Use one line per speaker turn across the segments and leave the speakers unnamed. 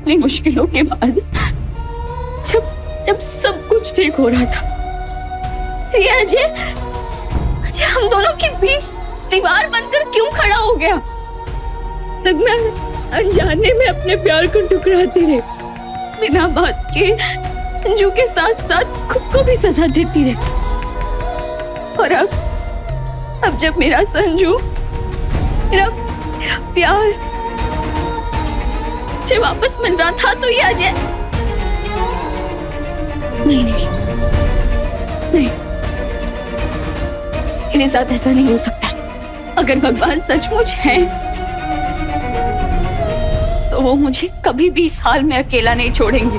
इतनी मुश्किलों के बाद जब जब सब कुछ ठीक हो रहा था, ये अजय अजय हम दोनों के बीच दीवार बनकर क्यों खड़ा हो गया? तब मैं अनजाने में अपने प्यार को ठुकराती रही, बिना बात के संजू के साथ साथ खुद को भी सजा देती रही। और अब जब मेरा संजू, मेरा प्यार मुझे वापस मिल रहा था, तो ये अजय नहीं नहीं नहीं, मेरे साथ ऐसा नहीं हो सकता। अगर भगवान सचमुच है तो वो मुझे कभी भी इस हाल में अकेला नहीं छोड़ेंगे,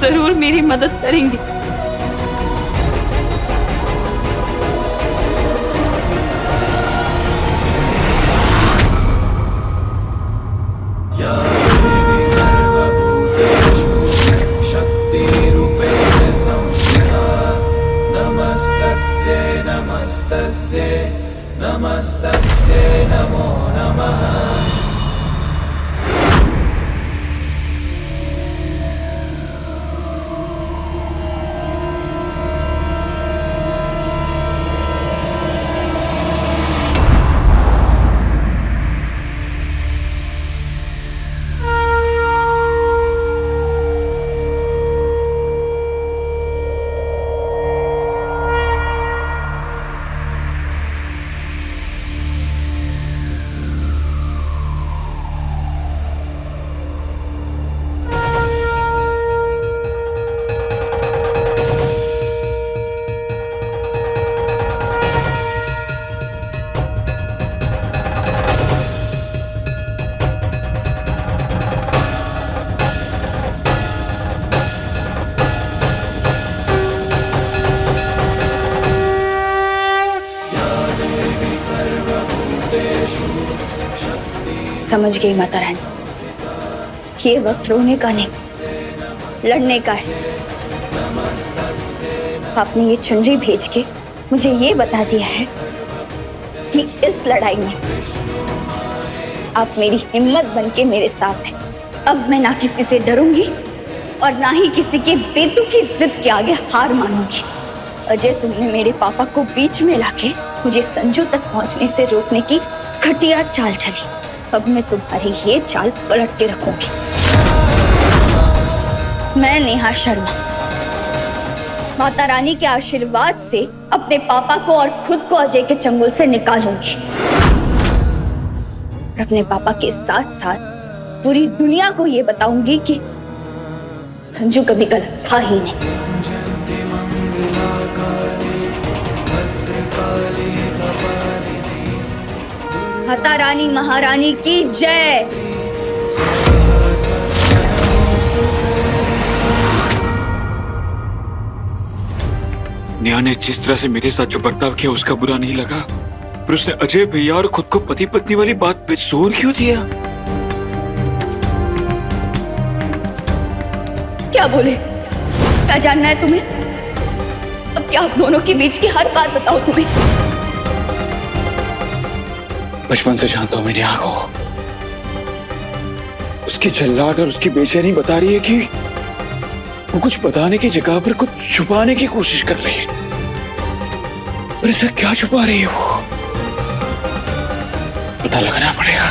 जरूर मेरी मदद करेंगे।
नमस्तस्यै नमो नमः।
समझ गई माता रानी, ये वक्त रोने का नहीं, लड़ने का है। आपने ये चुनरी भेज के मुझे ये बता दिया है कि इस लड़ाई में आप मेरी हिम्मत बनके मेरे साथ हैं। अब मैं ना किसी से डरूंगी और ना ही किसी के बेतुकी जिद के आगे हार मानूंगी। अजय, तुमने मेरे पापा को बीच में लाके मुझे संजू तक पहुंचने से रोकने की घटिया चाल चली। अब मैं तुम्हारी ये चाल पलट के रखूंगी। मैं नेहा शर्मा माता रानी के आशीर्वाद से अपने पापा को और खुद को अजय के चंगुल से निकालूंगी। अपने पापा के साथ साथ पूरी दुनिया को ये बताऊंगी कि संजू कभी गलत था ही नहीं। माता रानी महारानी की जय।
नेहा ने जिस तरह से मेरे साथ जो बर्ताव किया उसका बुरा नहीं लगा, पर उसने अजय भैया और खुद को पति पत्नी वाली बात पे जोर क्यों दिया?
क्या बोले? क्या जानना है तुम्हें? अब क्या आप दोनों के बीच की हर बात बताओ तुम्हें?
बचपन से जानता हूं मेरी आंखों को, उसकी झल्लाहट और उसकी बेचैनी बता रही है कि वो कुछ बताने की जगह पर कुछ छुपाने की कोशिश कर रही है। पर ऐसा क्या छुपा रही है वो? पता लगना पड़ेगा।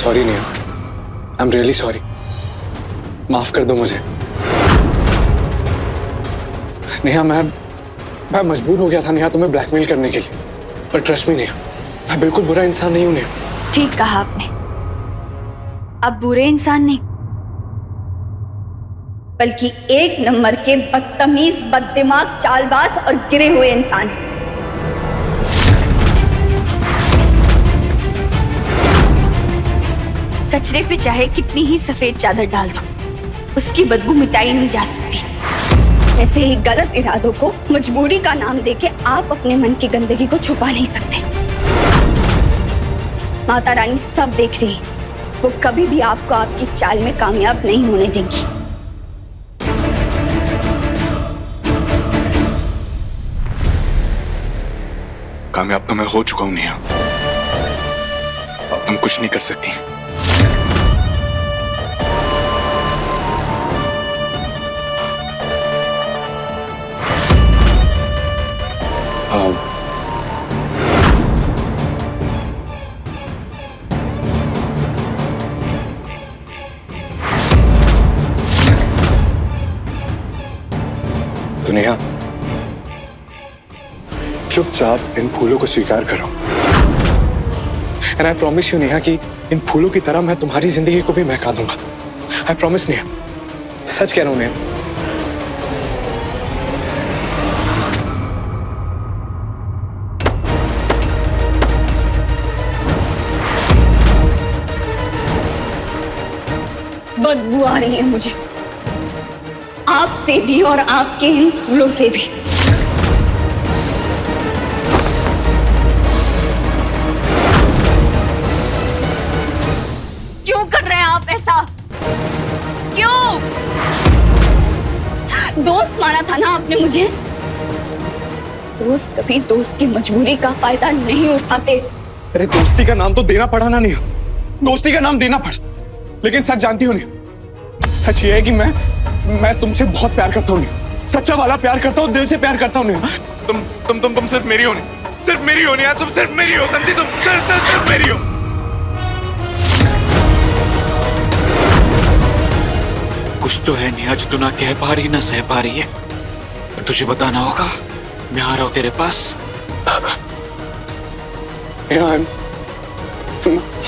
Sorry Neha, I am really sorry. माफ कर दो मुझे। नेहा, मैं
मैं मजबूर हो गया था नेहा तुम्हें ब्लैकमेल करने के लिए, पर ट्रस्ट मी नेहा, मैं बिल्कुल बुरा इंसान नहीं हूं नेहा।
ठीक कहा आपने, अब बुरे इंसान नहीं बल्कि एक नंबर के बदतमीज, बददिमाग, चालबाज और गिरे हुए इंसान। कचरे पे चाहे कितनी ही सफेद चादर डाल दो, उसकी बदबू मिटाई नहीं जा सकती। ऐसे ही गलत इरादों को मजबूरी का नाम देके आप अपने मन की गंदगी को छुपा नहीं सकते। माता रानी सब देख रही है, वो कभी भी आपको आपकी चाल में कामयाब नहीं होने देंगी।
कामयाब तो मैं हो चुका हूं नेहा, अब तुम कुछ नहीं कर सकती। तो नेहा, चुपचाप इन फूलों को स्वीकार करो। And I promise you Neha कि इन फूलों की तरह मैं तुम्हारी जिंदगी को भी महका दूंगा। आई प्रॉमिस नेहा, सच कह रहा हूं नेहा।
बदबू आ रही है मुझे, आपसे भी और आपके इन फूलों से भी। क्यों कर रहे हैं आप ऐसा? क्यों? दोस्त माना था ना आपने मुझे। दोस्त कभी दोस्त की मजबूरी का फायदा नहीं उठाते।
अरे दोस्ती का नाम तो देना पड़ा ना नेहा, दोस्ती का नाम देना पड़ा, लेकिन सच जानती हो नेहा, सच ये है कि मैं तुमसे बहुत प्यार करता हूँ, सच्चा वाला प्यार करता हूँ, दिल से प्यार करता हूँ। तुम सिर्फ मेरी हो, सिर्फ मेरी हो नेहा, तुम सिर्फ मेरी हो, समझी? तुम सिर्फ मेरी हो।
कुछ तो है नेहा जो तू ना कह पा रही ना सह पा रही है, पर तुझे बताना होगा। मैं आ रहा हूं तेरे पास।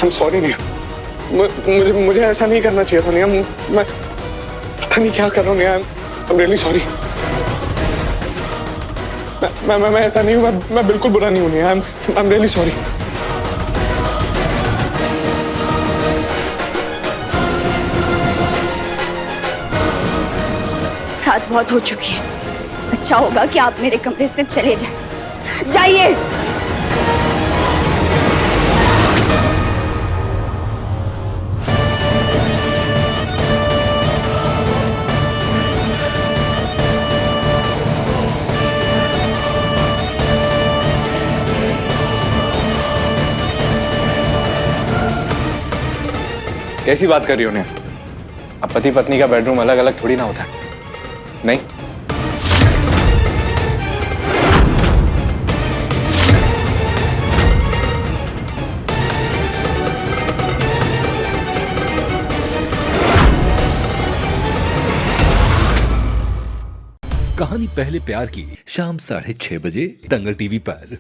I'm sorry नेहा, मुझे ऐसा नहीं करना चाहिए था नेहा, मैं पता नहीं क्या कर रहा हूँ नेहा। I'm really sorry। मैं ऐसा नहीं हूँ, मैं बिल्कुल बुरा नहीं हूँ नेहा। I'm really sorry।
रात बहुत हो चुकी है, अच्छा होगा कि आप मेरे कमरे से चले जाएं। जाइए।
कैसी बात कर रही हो नेहा? अब पति पत्नी का बेडरूम अलग अलग थोड़ी ना होता है। नहीं,
कहानी पहले प्यार की शाम 6:30 बजे दंगल टीवी पर।